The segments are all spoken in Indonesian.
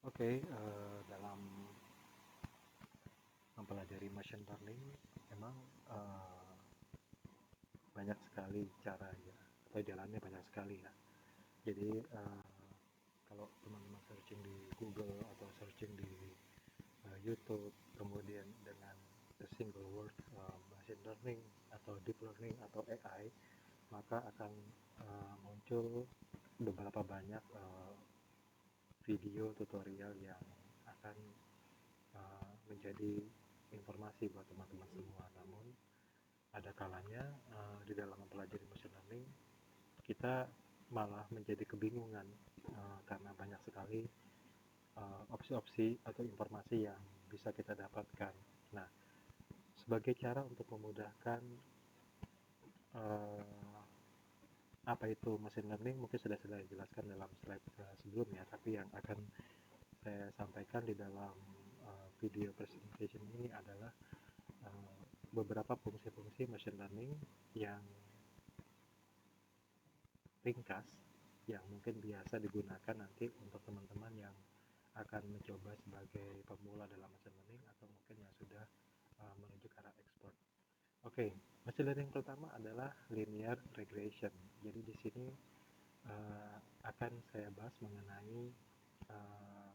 Oke, dalam mempelajari machine learning memang eh, banyak sekali cara ya, atau jalannya banyak sekali ya. Jadi kalau teman-teman searching di Google atau searching di YouTube, kemudian dengan the single word machine learning atau deep learning atau AI, maka akan muncul beberapa banyak video tutorial yang akan menjadi informasi buat teman-teman semua. Namun ada kalanya di dalam mempelajari machine learning kita malah menjadi kebingungan karena banyak sekali opsi-opsi atau informasi yang bisa kita dapatkan. Nah, sebagai cara untuk memudahkan uh, apa itu machine learning mungkin sudah saya jelaskan dalam slide sebelumnya, tapi yang akan saya sampaikan di dalam video presentation ini adalah beberapa fungsi-fungsi machine learning yang ringkas yang mungkin biasa digunakan nanti untuk teman-teman yang akan mencoba sebagai pemula dalam machine learning atau mungkin yang sudah menuju ke arah expert. Oke, machine learning pertama adalah linear regression. Jadi di sini akan saya bahas mengenai uh,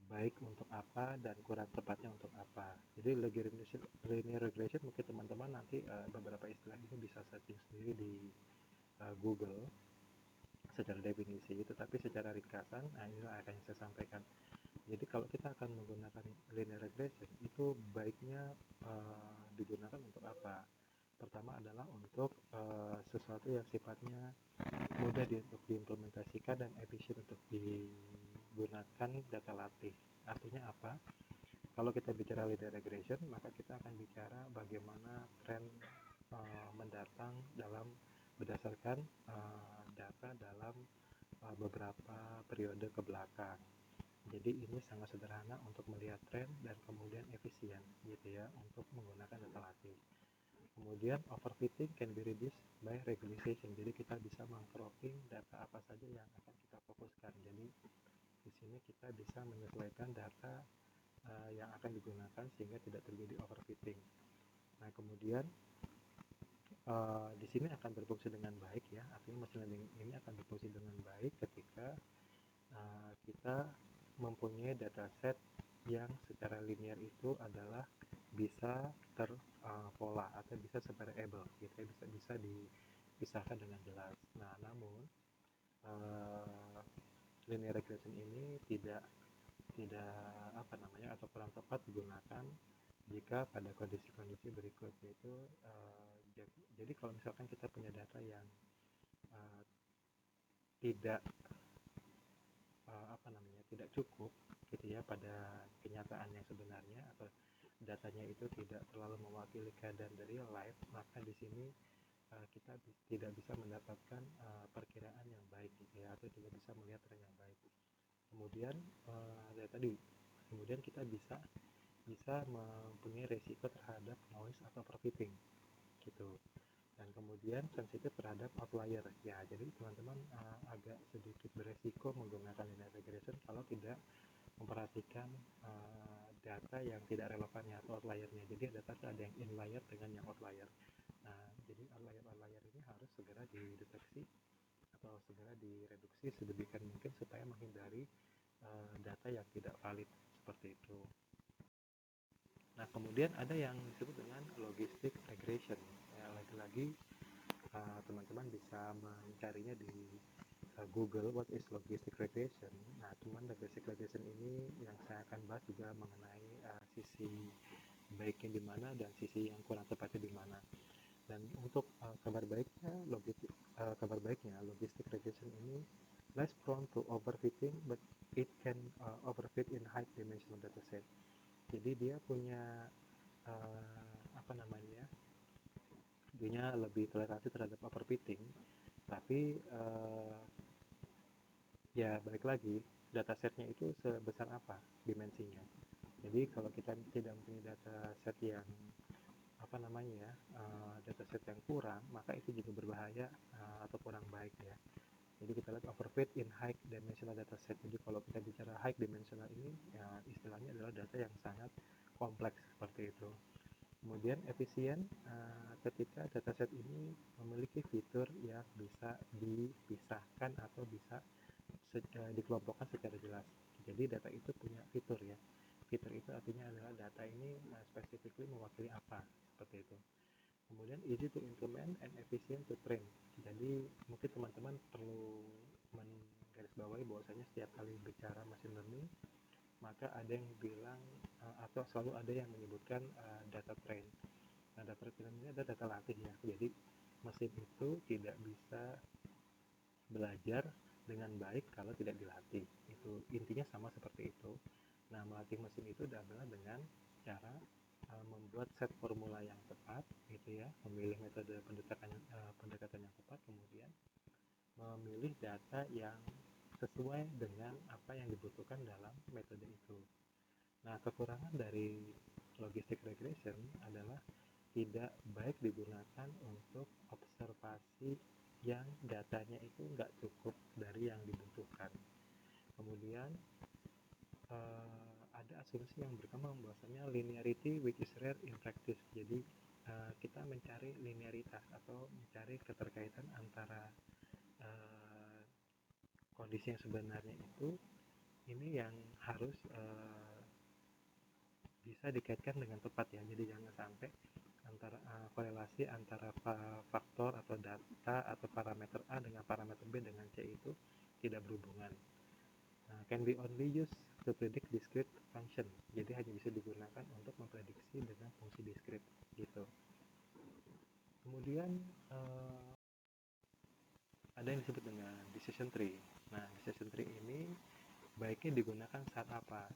baik untuk apa dan kurang tepatnya untuk apa. Jadi linear regression mungkin teman-teman nanti beberapa istilah ini bisa searching sendiri di Google secara definisi, tetapi secara ringkasan, nah inilah akan saya sampaikan. Jadi kalau kita akan menggunakan linear regression, itu baiknya digunakan untuk apa? Pertama adalah untuk sesuatu yang sifatnya mudah untuk diimplementasikan dan efisien untuk digunakan data latih. Artinya apa? Kalau kita bicara linear regression, maka kita akan bicara bagaimana tren mendatang dalam berdasarkan data dalam beberapa periode ke belakang. Jadi ini sangat sederhana untuk melihat tren dan kemudian efisien gitu ya untuk menggunakan data latih. Kemudian overfitting can be reduced by regularization. Jadi kita bisa mengcropping data apa saja yang akan kita fokuskan. Jadi di sini kita bisa menyesuaikan data yang akan digunakan sehingga tidak terjadi overfitting. Nah kemudian di sini akan berfungsi dengan baik ya. Artinya machine learning ini akan berfungsi dengan baik ketika kita mempunyai dataset yang secara linear itu adalah bisa terpola atau bisa separable gitu ya, bisa dipisahkan dengan jelas. Nah, namun linear regression ini tidak tidak apa namanya atau kurang tepat digunakan jika pada kondisi-kondisi berikut, yaitu jadi kalau misalkan kita punya data yang uh, tidak apa namanya tidak cukup gitu ya pada kenyataan yang sebenarnya atau datanya itu tidak terlalu mewakili keadaan dari real life, maka di sini kita tidak bisa mendapatkan perkiraan yang baik gitu ya, atau tidak bisa melihat tren yang baik. Kemudian dari tadi kemudian kita bisa bisa mempunyai resiko terhadap noise atau overfitting gitu, dan kemudian sensitif terhadap outlier ya. Jadi teman-teman agak sedikit beresiko menggunakan linear regression kalau tidak memperhatikan data yang tidak relevannya atau outliernya. Jadi ada yang inlier dengan yang outlier. Nah jadi outlier ini harus segera dideteksi atau segera direduksi sedemikian mungkin supaya menghindari data yang tidak valid seperti itu. Nah kemudian ada yang disebut dengan logistic regression ya, lagi-lagi teman-teman bisa mencarinya di Google what is logistic regression. Nah, cuman logistic regression ini yang saya akan bahas juga mengenai sisi baiknya di mana dan sisi yang kurang tepatnya di mana. Dan untuk kabar baiknya logistic regression ini less prone to overfitting, but it can overfit in high dimensional dataset. Jadi dia punya apa namanya? Dia lebih toleransi terhadap overfitting, tapi ya balik lagi datasetnya itu sebesar apa dimensinya. Jadi kalau kita tidak mempunyai dataset yang apa namanya ya dataset yang kurang, maka itu juga berbahaya atau kurang baik ya. Jadi kita lihat overfit in high dimensional dataset. Jadi kalau kita bicara high dimensional ini, ya istilahnya adalah data yang sangat kompleks seperti itu. Kemudian efisien ketika dataset ini memiliki fitur yang bisa dipisahkan atau bisa dikelompokkan secara jelas. Jadi data itu punya fitur ya. Fitur itu artinya adalah data ini specifically mewakili apa, seperti itu. Kemudian easy to implement and efficient to train. Jadi mungkin teman-teman perlu menggarisbawahi bahwasanya setiap kali bicara machine learning, maka ada yang bilang atau selalu ada yang menyebutkan data train. Nah, data train ini adalah data latih ya. Jadi mesin itu tidak bisa belajar dengan baik kalau tidak dilatih. Itu intinya sama seperti itu. Nah, melatih mesin itu adalah dengan cara membuat set formula yang tepat, gitu ya, memilih metode pendekatan yang tepat, kemudian memilih data yang sesuai dengan apa yang dibutuhkan dalam metode itu. Nah, kekurangan dari logistic regression adalah tidak baik digunakan untuk observasi yang datanya itu nggak cukup dari yang dibutuhkan. Kemudian ada asumsi yang berkembang bahwasanya linearity which is rare in practice. Jadi kita mencari linearitas atau mencari keterkaitan antara kondisi yang sebenarnya itu, ini yang harus bisa dikaitkan dengan tepat ya. Jadi jangan sampai antara korelasi antara faktor atau data atau parameter A dengan parameter B dengan C itu tidak berhubungan. Can be only used to predict discrete function. Jadi hanya bisa digunakan untuk memprediksi dengan fungsi discrete gitu. Kemudian ada yang disebut dengan decision tree. Nah, decision tree ini baiknya digunakan saat apa?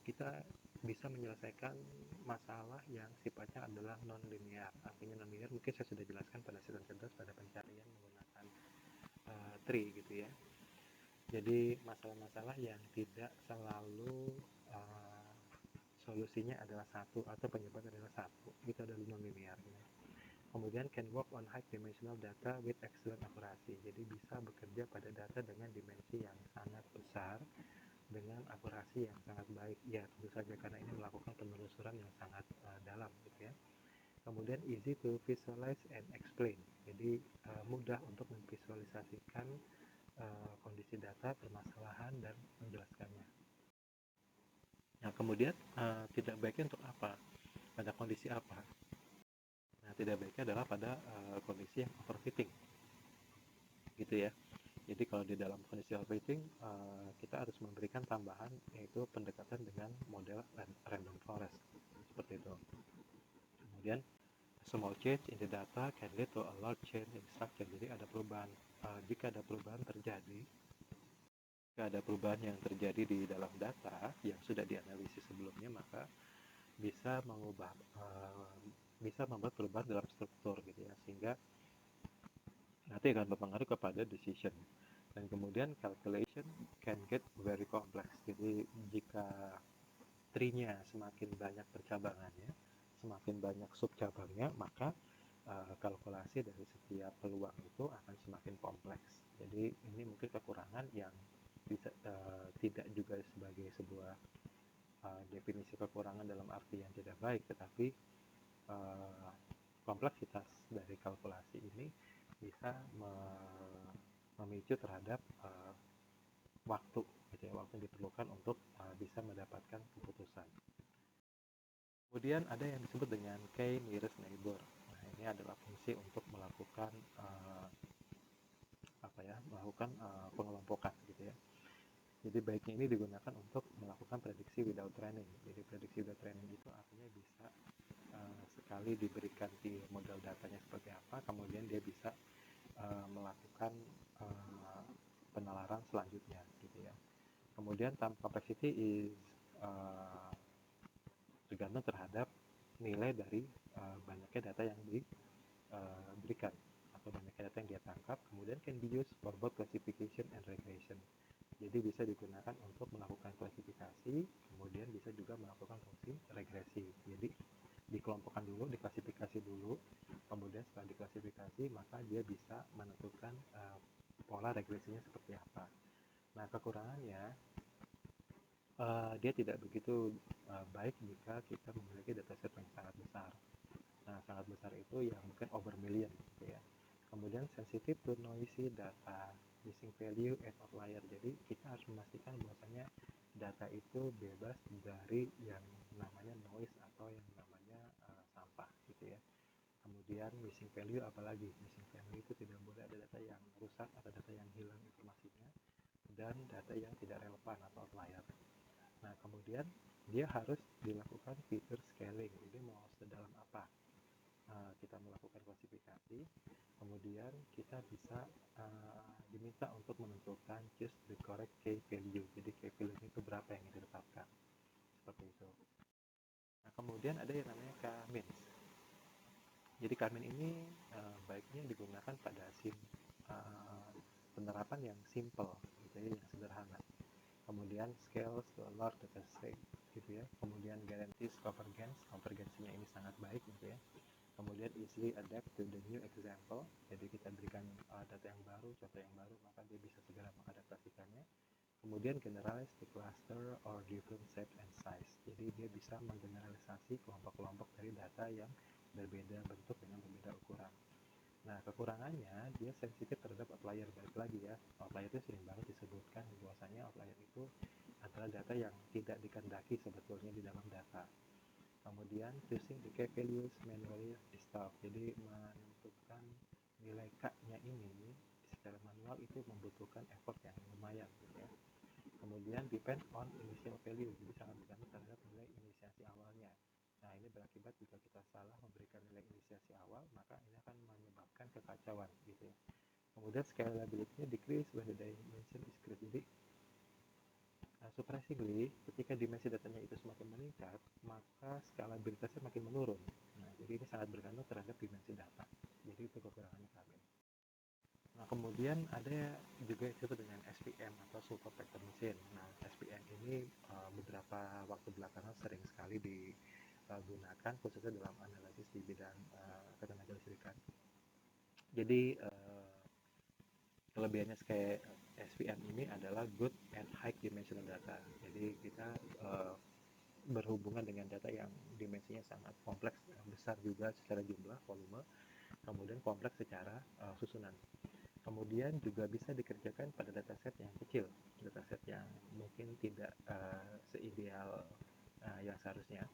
Kita bisa menyelesaikan masalah yang sifatnya adalah non-linear. Artinya non-linear mungkin saya sudah jelaskan pada session 11 pada pencarian menggunakan tree gitu ya. Jadi masalah-masalah yang tidak selalu solusinya adalah satu atau penyebabnya adalah satu, itu adalah non-linear. Kemudian can work on high dimensional data with excellent accuracy. Jadi bisa bekerja pada data dengan dimensi yang sangat besar dengan akurasi yang sangat baik. Ya, tentu saja karena ini melakukan penelusuran yang sangat dalam gitu ya. Kemudian easy to visualize and explain. Jadi mudah untuk memvisualisasikan kondisi data, permasalahan, dan menjelaskannya. Nah, kemudian tidak baiknya untuk apa? Pada kondisi apa? Nah, tidak baiknya adalah pada kondisi yang overfitting, gitu ya. Jadi kalau di dalam kondisi overfitting, kita harus memberikan tambahan, yaitu pendekatan dengan model random forest, seperti itu. Kemudian small change in the data can lead to a large change in structure. Jadi ada perubahan. Jika ada perubahan yang terjadi di dalam data yang sudah dianalisis sebelumnya, maka bisa membuat perubahan dalam struktur gitu ya, sehingga nanti akan berpengaruh kepada decision. Dan kemudian calculation can get very complex. Jadi jika tree-nya semakin banyak percabangannya, semakin banyak subcabangnya, maka kalkulasi dari setiap peluang itu akan semakin kompleks. Jadi ini mungkin kekurangan yang bisa tidak juga sebagai sebuah definisi kekurangan dalam arti yang tidak baik, tetapi kompleksitas dari kalkulasi ini bisa memicu terhadap waktu gitu ya, waktu yang diperlukan untuk bisa mendapatkan keputusan. Kemudian ada yang disebut dengan K nearest neighbor. Nah, ini adalah fungsi untuk melakukan pengelompokan gitu ya. Jadi baiknya ini digunakan untuk melakukan prediksi without training. Jadi prediksi without training itu artinya bisa sekali diberikan di model datanya seperti apa, kemudian dia bisa melakukan penalaran selanjutnya gitu ya. Kemudian time complexity is tergantung terhadap nilai dari banyaknya data yang diberikan atau banyaknya data yang dia tangkap. Kemudian can be used for both classification and regression. Jadi bisa digunakan untuk melakukan klasifikasi, kemudian bisa juga melakukan fungsi regresi. Jadi dikelompokkan dulu, diklasifikasi dulu, kemudian setelah diklasifikasi maka dia bisa menentukan pola regresinya seperti apa. Nah, kekurangannya dia tidak begitu baik jika kita memiliki dataset yang sangat besar. Nah, sangat besar itu ya mungkin over million gitu ya. Kemudian sensitive to noisy data, missing value and outlier. Jadi kita harus memastikan bahwasanya data itu bebas dari yang namanya noise atau yang namanya sampah gitu ya. Kemudian missing value, apalagi missing value itu tidak boleh ada data yang rusak atau data yang hilang informasinya, dan data yang tidak relevan atau outlier. Nah, kemudian dia harus dilakukan feature scaling. Jadi mau sedalam apa kita melakukan klasifikasi, kemudian kita bisa diminta untuk menentukan choose the correct key value. Jadi key value itu berapa yang ditetapkan, seperti itu. Nah, kemudian ada yang namanya K-means. Jadi K-means ini baiknya digunakan pada penerapan yang simple, gitu ya, yang sederhana. Kemudian scale to a large data set, gitu ya. Kemudian guarantees convergence-nya ini sangat baik, gitu ya. Kemudian easily adapt to the new example, jadi kita berikan data yang baru, contoh yang baru, maka dia bisa segera mengadaptasikannya. Kemudian generalize the cluster or different shape and size, jadi dia bisa menggeneralisasi kelompok-kelompok dari data yang berbeda bentuk dengan berbeda ukuran. Nah, kekurangannya dia sensitif terhadap outlier. Balik lagi ya, outlier itu sering banget disebutkan bahwasanya outlier itu adalah data yang tidak dikehendaki sebetulnya di dalam data. Kemudian choosing the key values manually is tough, jadi menentukan nilai K-nya ini secara manual itu membutuhkan effort yang lumayan gitu ya. Kemudian depend on initial value, jadi sangat bergantung terhadap nilai inisiasi awalnya. Nah, ini berakibat jika kita salah memberikan nilai inisiasi awal, maka ini akan menyebabkan kekacauan gitu ya. Kemudian scalability-nya decrease when the dimension is increased. Jadi surprisingly, ketika dimensi datanya itu semakin meningkat, maka skalabilitasnya makin menurun. Nah, jadi ini sangat bergantung terhadap dimensi data. Jadi itu kekurangannya kami. Nah, kemudian ada juga yang disebut dengan SVM atau Support Vector Machine. Nah, SVM ini beberapa waktu belakangan sering sekali digunakan khususnya dalam analisis di bidang ketenaga listrikan. Jadi kelebihannya kayak SVM ini adalah good and high dimensional data. Jadi kita berhubungan dengan data yang dimensinya sangat kompleks, besar juga secara jumlah, volume, kemudian kompleks secara susunan. Kemudian juga bisa dikerjakan pada dataset yang kecil, dataset yang mungkin tidak seideal yang seharusnya.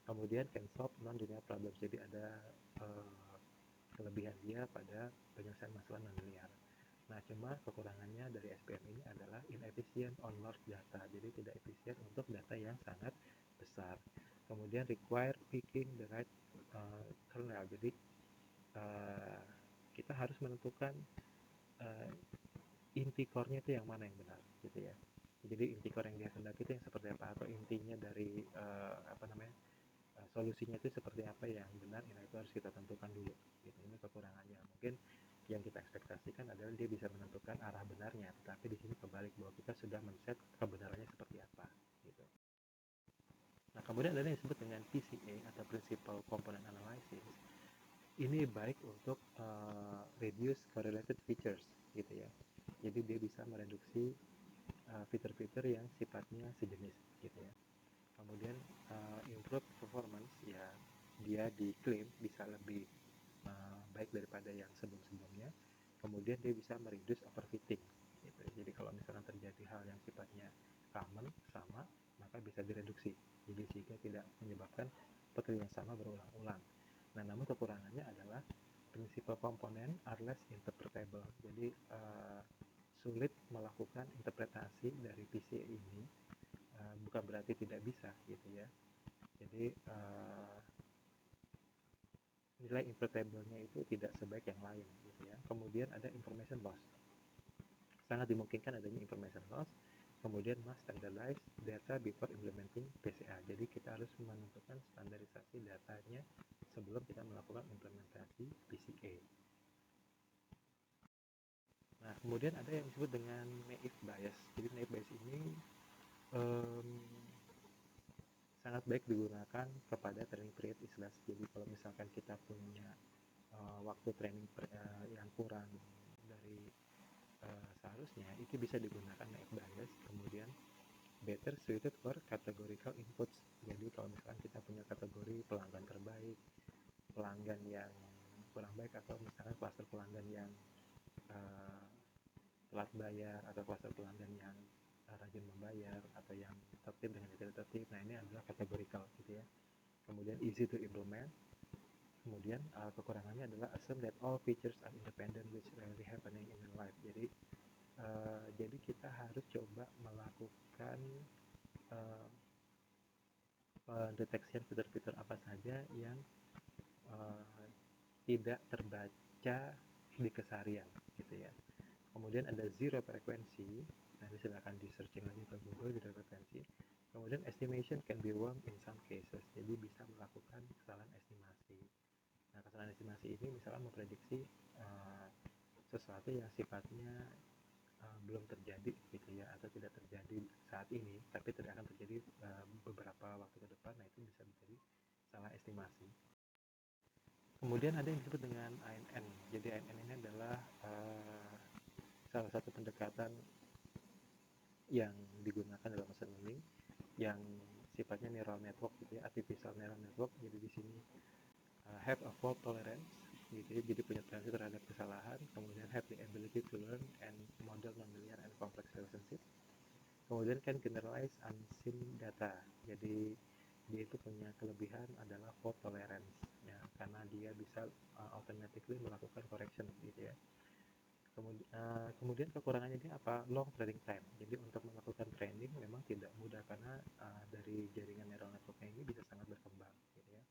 Kemudian can solve non-linear problems, jadi ada kelebihan dia pada penyelesaian masalah non-linear. Nah, cuma kekurangannya dari SPM ini adalah inefficient on large data, jadi tidak efisien untuk data yang sangat besar. Kemudian require picking the right kernel, jadi kita harus menentukan inti core-nya itu yang mana yang benar, gitu ya. Jadi inti core yang dia kendaki itu yang seperti apa, atau intinya dari solusinya itu seperti apa yang benar, nah itu harus kita tentukan dulu. Gitu. Ini kekurangannya. Mungkin yang kita ekspektasikan adalah dia bisa menentukan arah benarnya, tetapi di sini kebalik, bahwa kita sudah men-set kebenarannya seperti apa. Gitu. Nah, kemudian ada yang disebut dengan PCA atau Principal Component Analysis. Ini baik untuk reduce correlated features, gitu ya. Jadi dia bisa mereduksi fitur-fitur yang sifatnya sejenis, gitu ya. Kemudian improve performance, ya dia diklaim bisa lebih baik daripada yang sebelum-sebelumnya. Kemudian dia bisa mereduce overfitting, gitu. Jadi kalau misalkan terjadi hal yang sifatnya common, sama, maka bisa direduksi, jadi sehingga tidak menyebabkan pekerjaan yang sama berulang-ulang. Nah, namun kekurangannya adalah principal component are less interpretable, jadi sulit melakukan interpretasi dari PCA ini. Bukan berarti tidak bisa, gitu ya. Jadi nilai interpretable-nya itu tidak sebaik yang lain, gitu ya. Kemudian ada information loss, sangat dimungkinkan adanya information loss. Kemudian must standardize data before implementing PCA, jadi kita harus menentukan standarisasi datanya sebelum kita melakukan implementasi PCA. Nah, kemudian ada yang disebut dengan naive bias. Jadi naive bias ini sangat baik digunakan kepada training period islas. Jadi kalau misalkan kita punya waktu training yang kurang dari seharusnya itu bisa digunakan naik bias, kemudian better suited for categorical inputs. Jadi kalau misalkan kita punya kategori pelanggan terbaik, pelanggan yang kurang baik, atau misalkan kluster pelanggan yang uh, telat bayar, atau kluster pelanggan yang rajin membayar, atau yang tertib dengan tidak tertib, nah ini adalah categorical gitu ya. Kemudian easy to implement. Kemudian kekurangannya adalah assume that all features are independent, which rarely happening in real life. Jadi kita harus coba melakukan uh, pendeteksian fitur-fitur apa saja yang uh, tidak terbaca di keseharian gitu ya. Kemudian ada zero frekuensi, nanti silakan di searching lagi ke Google zero frekuensi. Kemudian estimation can be wrong in some cases, jadi bisa melakukan kesalahan estimasi. Nah, kesalahan estimasi ini misalkan memprediksi uh, sesuatu yang sifatnya belum terjadi gitu ya, atau tidak terjadi saat ini tapi akan terjadi beberapa waktu ke depan. Nah, itu bisa menjadi salah estimasi. Kemudian ada yang disebut dengan ANN. Jadi ANN ini adalah salah satu pendekatan yang digunakan dalam machine learning yang sifatnya neural network gitu ya, artificial neural network. Jadi di sini have a fault tolerance gitu ya, jadi punya toleransi terhadap kesalahan. Kemudian have the ability to learn and model nonlinear and complex relationship. Kemudian can generalize unseen data. Jadi dia itu punya kelebihan adalah fault tolerance ya, karena dia bisa automatically melakukan correction gitu ya. Kemudian kekurangannya dia apa? Long training time. Jadi untuk melakukan training memang tidak mudah, karena dari jaringan neural networknya ini bisa sangat berkembang gitu ya.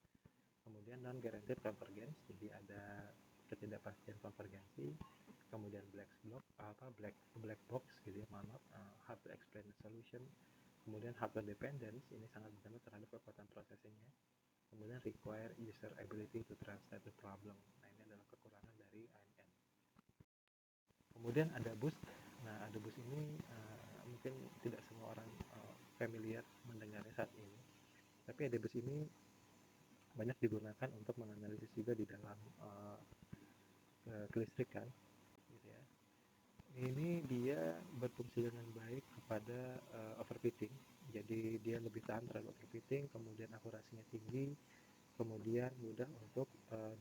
Kemudian non guaranteed convergence, jadi ada ketidakpastian konvergensi. Kemudian black box gitu ya, maaf, hard to explain solution. Kemudian hardware dependence, ini sangat bergantung terhadap kekuatan processingnya. Kemudian require user ability to translate the problem. Nah, ini adalah kekurangan dari ANN. Kemudian ada boost. Nah, ada boost ini mungkin tidak semua orang familiar mendengarnya saat ini, tapi ada boost ini banyak digunakan untuk menganalisis juga di dalam kelistrikan gitu ya. Ini dia berfungsi dengan baik kepada overfitting. Jadi dia lebih tahan terhadap overfitting, kemudian akurasinya tinggi, kemudian mudah untuk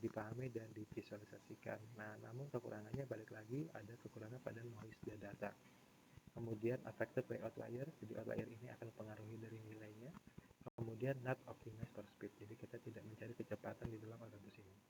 dipahami dan divisualisasikan. Nah, namun kekurangannya balik lagi, ada kekurangan pada noise data. Kemudian affected by outlier, jadi outlier ini akan mempengaruhi dari nilainya. Kemudian not optimized for speed, jadi kita tidak mencari kecepatan di dalam algoritma ini.